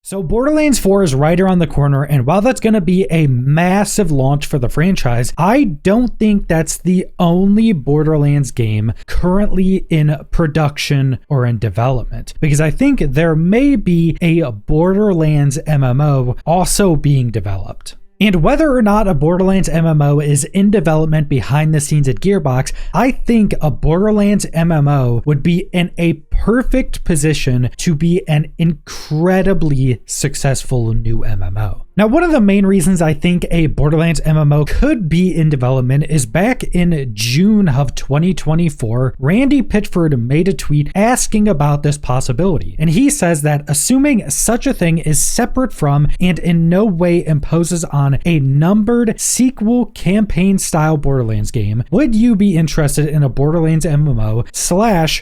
So Borderlands 4 is right around the corner, and while that's going to be a massive launch for the franchise, I don't think that's the only Borderlands game currently in production or in development, because I think there may be a Borderlands MMO also being developed. And whether or not a Borderlands MMO is in development behind the scenes at Gearbox, I think a Borderlands MMO would be in a perfect position to be an incredibly successful new MMO. Now, one of the main reasons I think a Borderlands MMO could be in development is back in June of 2024, Randy Pitchford made a tweet asking about this possibility. And he says that assuming such a thing is separate from and in no way imposes on a numbered sequel campaign style Borderlands game, would you be interested in a Borderlands MMO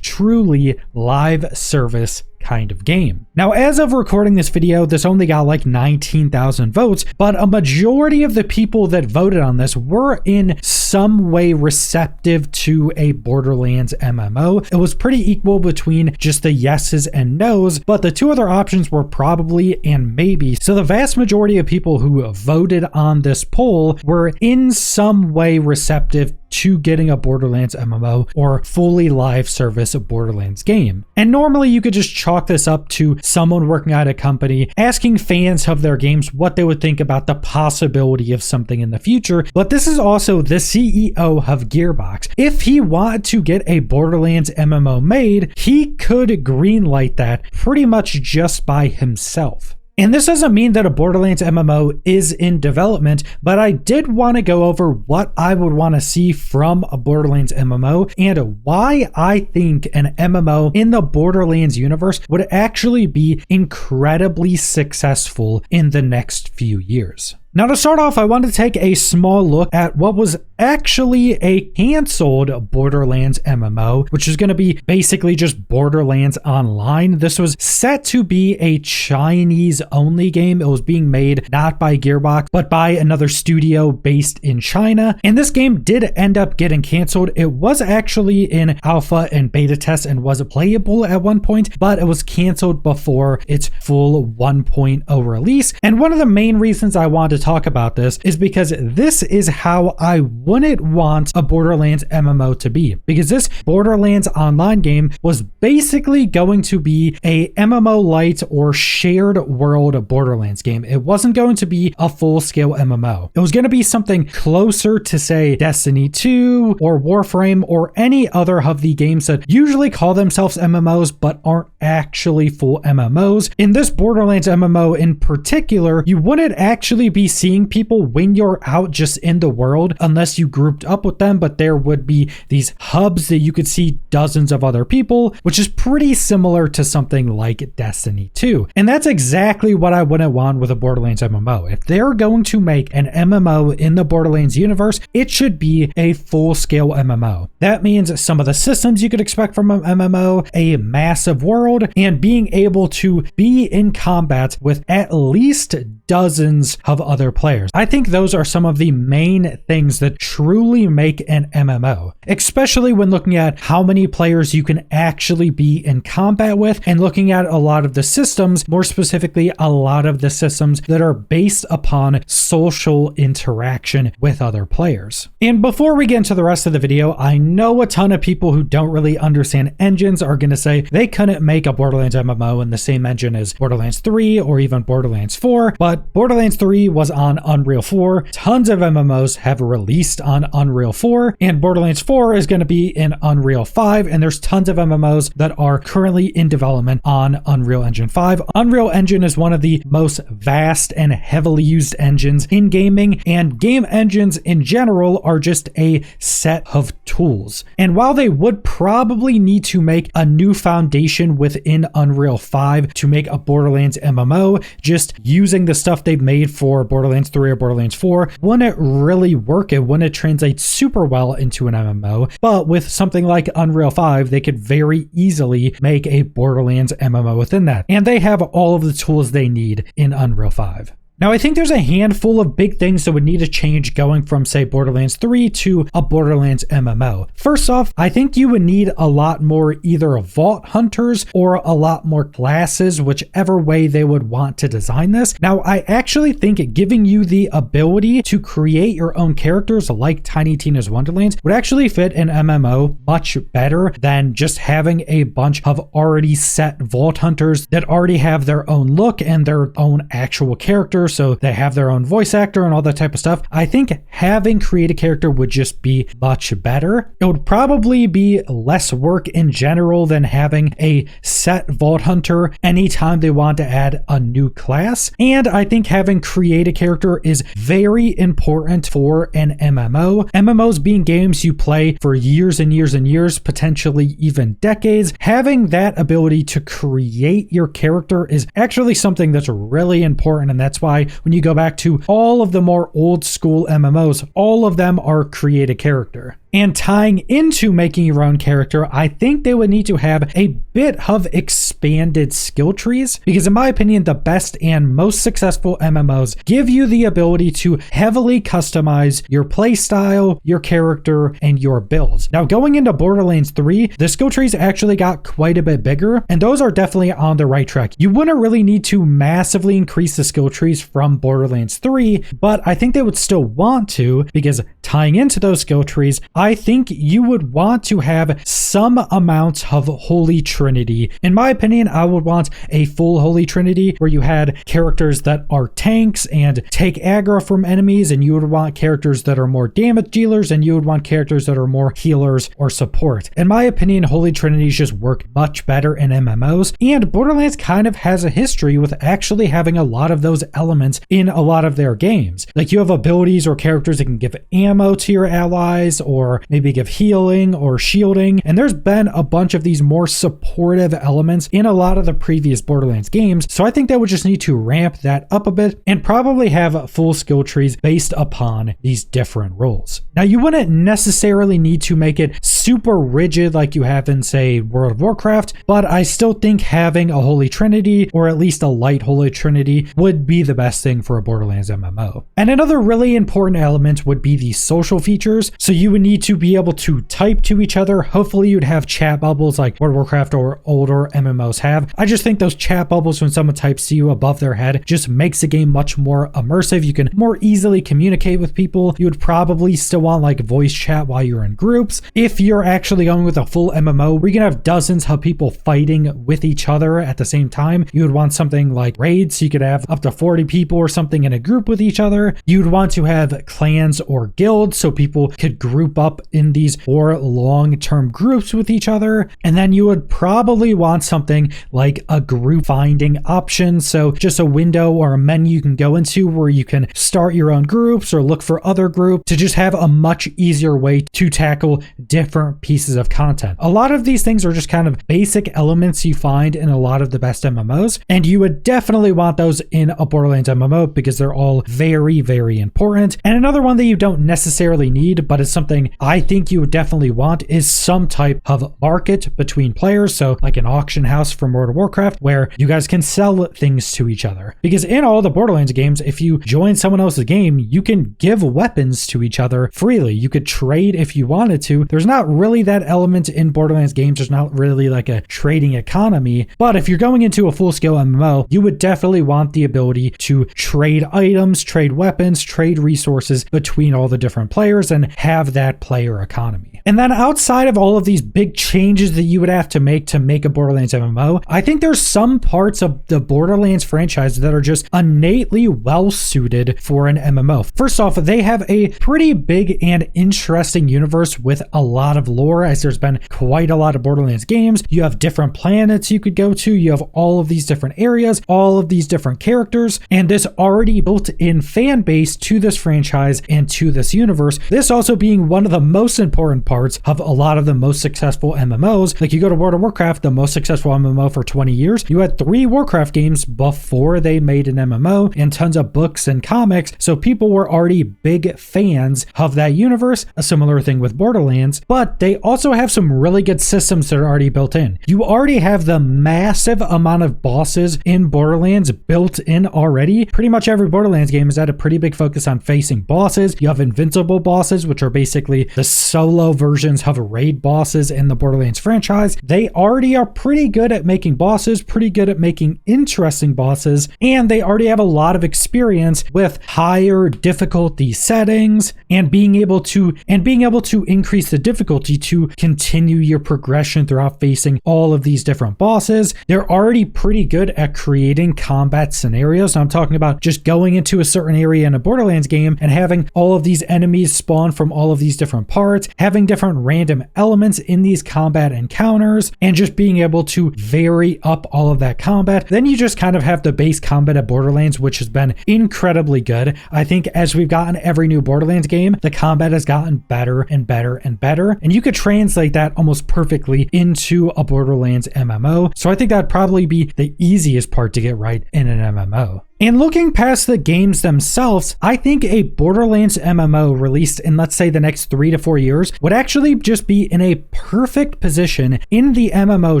/ truly live service kind of game? Now, as of recording this video, this only got like 19,000 votes, but a majority of the people that voted on this were in some way receptive to a Borderlands MMO. It was pretty equal between just the yeses and nos, but the two other options were probably and maybe. So the vast majority of people who voted on this poll were in some way receptive to getting a Borderlands MMO or fully live service Borderlands game. And normally you could just chalk this up to someone working at a company asking fans of their games what they would think about the possibility of something in the future. But this is also the CEO of Gearbox. If he wanted to get a Borderlands MMO made, he could greenlight that pretty much just by himself. And this doesn't mean that a Borderlands MMO is in development, but I did want to go over what I would want to see from a Borderlands MMO and why I think an MMO in the Borderlands universe would actually be incredibly successful in the next few years. Now, to start off, I want to take a small look at what was actually a canceled Borderlands MMO, which is going to be basically just Borderlands Online. This was set to be a Chinese-only game. It was being made not by Gearbox, but by another studio based in China. And this game did end up getting canceled. It was actually in alpha and beta tests and was playable at one point, but it was canceled before its full 1.0 release. And one of the main reasons I wanted to talk about this is because this is how I wouldn't want a Borderlands MMO to be, because this Borderlands Online game was basically going to be a MMO light or shared world Borderlands game. It wasn't going to be a full-scale MMO. It was going to be something closer to, say, Destiny 2 or Warframe or any other of the games that usually call themselves MMOs but aren't actually full MMOs. In this Borderlands MMO in particular, you wouldn't actually be seeing people when you're out just in the world unless you grouped up with them, but there would be these hubs that you could see dozens of other people, which is pretty similar to something like Destiny 2. And that's exactly what I wouldn't want with a Borderlands MMO. If they're going to make an MMO in the Borderlands universe, it should be a full-scale MMO. That means some of the systems you could expect from an MMO, a massive world, and being able to be in combat with at least dozens of other players. I think those are some of the main things that truly make an MMO, especially when looking at how many players you can actually be in combat with and looking at a lot of the systems, more specifically, a lot of the systems that are based upon social interaction with other players. And before we get into the rest of the video, I know a ton of people who don't really understand engines are going to say they couldn't make a Borderlands MMO in the same engine as Borderlands 3 or even Borderlands 4, but Borderlands 3 was on Unreal 4. Tons of MMOs have released on Unreal 4, and Borderlands 4 is going to be in Unreal 5, and there's tons of MMOs that are currently in development on Unreal Engine 5. Unreal Engine is one of the most vast and heavily used engines in gaming, and game engines in general are just a set of tools. And while they would probably need to make a new foundation within Unreal 5 to make a Borderlands MMO, just using the stuff they've made for Borderlands 3 or Borderlands 4 wouldn't really work. It wouldn't translate super well into an MMO, but with something like Unreal 5, they could very easily make a Borderlands MMO within that. And they have all of the tools they need in Unreal 5. Now, I think there's a handful of big things that would need to change going from, say, Borderlands 3 to a Borderlands MMO. First off, I think you would need a lot more either vault hunters or a lot more classes, whichever way they would want to design this. Now, I actually think giving you the ability to create your own characters like Tiny Tina's Wonderlands would actually fit an MMO much better than just having a bunch of already set vault hunters that already have their own look and their own actual characters. So they have their own voice actor and all that type of stuff. I think having create a character would just be much better. It would probably be less work in general than having a set vault hunter anytime they want to add a new class. And I think having create a character is very important for an MMO. MMOs being games you play for years and years and years, potentially even decades. Having that ability to create your character is actually something that's really important, and that's why when you go back to all of the more old school MMOs, all of them are create a character. And tying into making your own character, I think they would need to have a bit of expanded skill trees, because in my opinion, the best and most successful MMOs give you the ability to heavily customize your playstyle, your character, and your builds. Now, going into Borderlands 3, the skill trees actually got quite a bit bigger, and those are definitely on the right track. You wouldn't really need to massively increase the skill trees from Borderlands 3, but I think they would still want to, because tying into those skill trees, I think you would want to have some amount of Holy Trinity. In my opinion, I would want a full Holy Trinity where you had characters that are tanks and take aggro from enemies, and you would want characters that are more damage dealers, and you would want characters that are more healers or support. In my opinion, Holy Trinities just work much better in MMOs, and Borderlands kind of has a history with actually having a lot of those elements in a lot of their games. Like, you have abilities or characters that can give ammo to your allies, or maybe give healing or shielding, and there's been a bunch of these more supportive elements in a lot of the previous Borderlands games, so I think that would just need to ramp that up a bit and probably have full skill trees based upon these different roles. Now, you wouldn't necessarily need to make it super rigid like you have in, say, World of Warcraft, but I still think having a Holy Trinity, or at least a light Holy Trinity, would be the best thing for a Borderlands MMO. And another really important element would be the social features. So you would need to be able to type to each other. Hopefully you'd have chat bubbles like World of Warcraft or older MMOs have. I just think those chat bubbles when someone types to you above their head just makes the game much more immersive. You can more easily communicate with people. You would probably still want like voice chat while you're in groups. If you're actually going with a full MMO where you can have dozens of people fighting with each other at the same time, you would want something like raids, so you could have up to 40 people or something in a group with each other. You'd want to have clans or guilds so people could group up in these more long-term groups with each other. And then you would probably want something like a group finding option, so just a window or a menu you can go into where you can start your own groups or look for other groups to just have a much easier way to tackle different pieces of content. A lot of these things are just kind of basic elements you find in a lot of the best MMOs, and you would definitely want those in a Borderlands MMO because they're all very, very important. And another one that you don't necessarily need, but it's something I think you would definitely want, is some type of market between players. So like an auction house from World of Warcraft where you guys can sell things to each other. Because in all the Borderlands games, if you join someone else's game, you can give weapons to each other freely. You could trade if you wanted to. There's not really that element in Borderlands games. There's not really like a trading economy. But if you're going into a full-scale MMO, you would definitely want the ability to trade items, trade weapons, trade resources between all the different players and have that player economy. And then outside of all of these big changes that you would have to make a Borderlands MMO, I think there's some parts of the Borderlands franchise that are just innately well suited for an MMO. First off, they have a pretty big and interesting universe with a lot of lore, as there's been quite a lot of Borderlands games. You have different planets you could go to. You have all of these different areas, all of these different characters, and this already built-in fan base to this franchise and to this universe. This also being one of the most important parts of a lot of the most successful MMOs. Like, you go to World of Warcraft, the most successful MMO for 20 years, you had 3 Warcraft games before they made an MMO and tons of books and comics, so people were already big fans of that universe. A similar thing with Borderlands, but But they also have some really good systems that are already built in. You already have the massive amount of bosses in Borderlands built in already. Pretty much every Borderlands game has had a pretty big focus on facing bosses. You have invincible bosses, which are basically the solo versions of raid bosses in the Borderlands franchise. They already are pretty good at making bosses, pretty good at making interesting bosses, and they already have a lot of experience with higher difficulty settings and being able to increase the difficulty to continue your progression throughout facing all of these different bosses. They're already pretty good at creating combat scenarios. I'm talking about just going into a certain area in a Borderlands game and having all of these enemies spawn from all of these different parts, having different random elements in these combat encounters, and just being able to vary up all of that combat. Then you just kind of have the base combat of Borderlands, which has been incredibly good. I think as we've gotten every new Borderlands game, the combat has gotten better and better and better, and you could translate that almost perfectly into a Borderlands MMO. So I think that'd probably be the easiest part to get right in an MMO. And looking past the games themselves, I think a Borderlands MMO released in, let's say, the next 3 to 4 years would actually just be in a perfect position in the MMO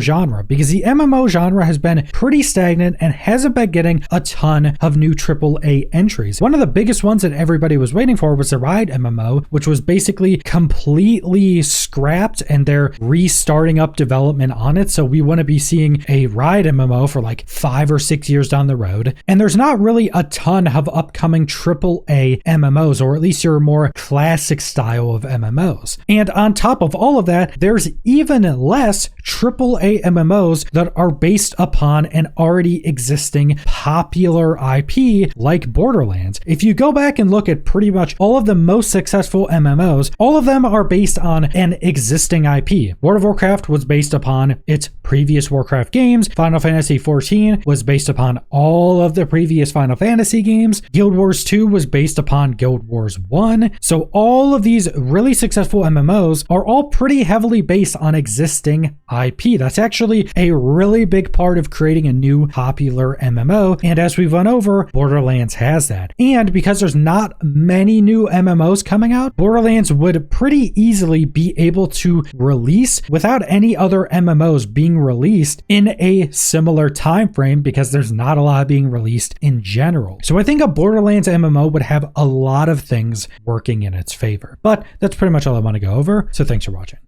genre, because the MMO genre has been pretty stagnant and hasn't been getting a ton of new AAA entries. One of the biggest ones that everybody was waiting for was the Ride MMO, which was basically completely scrapped, and they're restarting up development on it. So we want to be seeing a Ride MMO for like 5 or 6 years down the road. And there's not really a ton of upcoming AAA MMOs, or at least your more classic style of MMOs. And on top of all of that, there's even less AAA MMOs that are based upon an already existing popular IP like Borderlands. If you go back and look at pretty much all of the most successful MMOs, all of them are based on an existing IP. World of Warcraft was based upon its previous Warcraft games. Final Fantasy XIV was based upon all of the previous Final Fantasy games. Guild Wars 2 was based upon Guild Wars 1. So all of these really successful MMOs are all pretty heavily based on existing IP. That's actually a really big part of creating a new popular MMO. And as we've run over, Borderlands has that. And because there's not many new MMOs coming out, Borderlands would pretty easily be able to release without any other MMOs being released in a similar time frame, because there's not a lot being released in general. So I think a Borderlands MMO would have a lot of things working in its favor. But that's pretty much all I want to go over. So thanks for watching.